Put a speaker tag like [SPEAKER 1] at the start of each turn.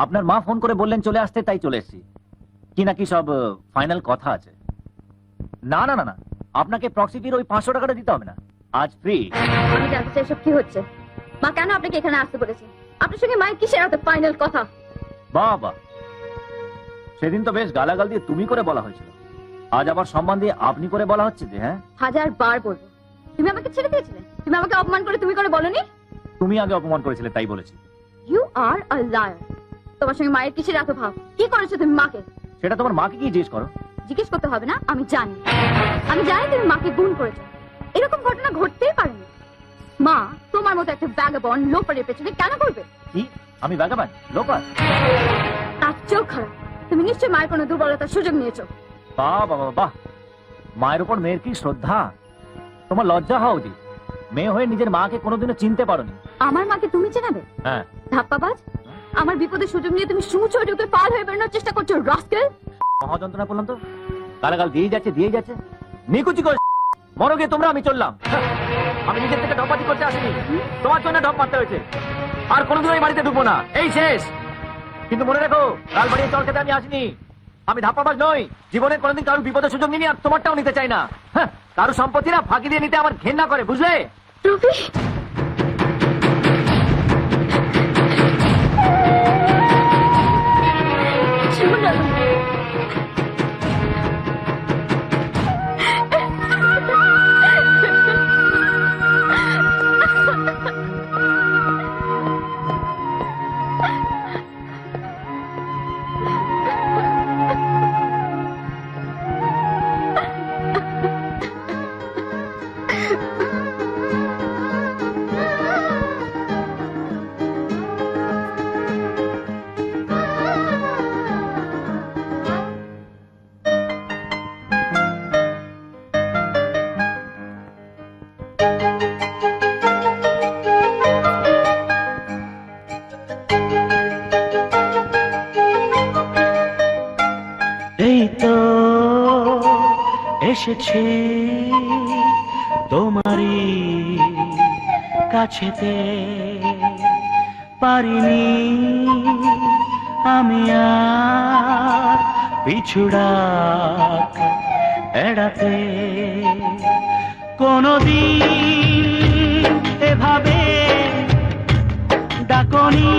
[SPEAKER 1] আপনার মা ফোন করে বললেন চলে আসতে, তাই চলে এসেছি। কি নাকি সব ফাইনাল কথা আছে। না না না না, আপনাকে প্রক্সি ফির ওই 500 টাকাটা দিতে হবে না, আজ ফ্রি।
[SPEAKER 2] আমি জানতে চাই সব কি হচ্ছে। মা কেন আপনাকে এখানে আসতে বলেছে? আপনার সঙ্গে মায়ের কিসের এত ফাইনাল কথা?
[SPEAKER 1] বাবা, সেদিন তো বেশ গালাগাল দিয়ে তুমি করে বলা হয়েছিল, আজ আবার সম্মান দিয়ে আপনি করে বলা হচ্ছে যে? হ্যাঁ,
[SPEAKER 2] 1000 বার বলবো, তুমি আমাকে ছেড়ে দিয়েছিলে। তুমি আমাকে অপমান করে তুমি করে বলনি।
[SPEAKER 1] তুমি আগে অপমান করেছিলে তাই বলেছি।
[SPEAKER 2] You are a liar. তোমার সঙ্গে মায়ের কিসের এত ভাব? কি করেছো তুমি মাকে?
[SPEAKER 1] সেটা তোমার মাকে কি জিজ্ঞেস করো।
[SPEAKER 2] জিজ্ঞেস করতে হবে না, আমি জানি। আমি জানি তুমি মাকে গুণ করেছো। এরকম ঘটনা ঘটতেই পারে না। মা তোমার মতো একটা ব্যাগাবন লোপারের পেছনে কেন করবে?
[SPEAKER 1] কি আমি ব্যাগাবান লোপার?
[SPEAKER 2] তার চোখ খারাপ। তুমি নিশ্চয়ই মায়ের কোনো দুর্বলতার সুযোগ নিয়েছো।
[SPEAKER 1] বাহ বাবা বাহ, মায়ের উপর মেয়ের কি শ্রদ্ধা। তোমার লজ্জা হওয়া উচিত। মেয়ে হয়ে নিজের মাকে কোনোদিনও চিনতে পারোনি।
[SPEAKER 2] আমার মাকে তুমি চেনাবে?
[SPEAKER 1] হ্যাঁ।
[SPEAKER 2] ধাপ্পাবাজ, আমার বিপদের সুযোগ নিয়ে তুমি সুচো ঢুকে পার হয়ে বেরোনোর চেষ্টা করছো রাস্কেল।
[SPEAKER 1] মহাযন্ত্রণা করলাম তো, গালাগাল দিয়েই যাচ্ছে নিকুচি করে মরো গিয়ে তোমরা, আমি চললাম। আমি নিজের থেকে ঢপাতি করতে আসিনি, তোমার জন্য ঢপ মারতে হয়েছে। আর কোনোদিন ওই বাড়িতে ঢুকবো না, এই শেষ। কিন্তু মনে রেখো, কাল বাড়ির চল খেতে আমি আসিনি। আমি ধাপ্পাবাজ নই, জীবনে কোনোদিন কারোর বিপদের সুযোগ নিনি, আর তোমারটাও নিতে চাই না। হ্যাঁ, কারো সম্পত্তি না ফাঁকি দিয়ে নিতে আমার ঘেন্না করে, বুঝলে?
[SPEAKER 2] রবি,
[SPEAKER 3] এই তো এসেছি তোমারই কাছেতে, পারিনি আমি আর পিছুড়াক এড়াতে। কোনদিন এভাবে ডাকনি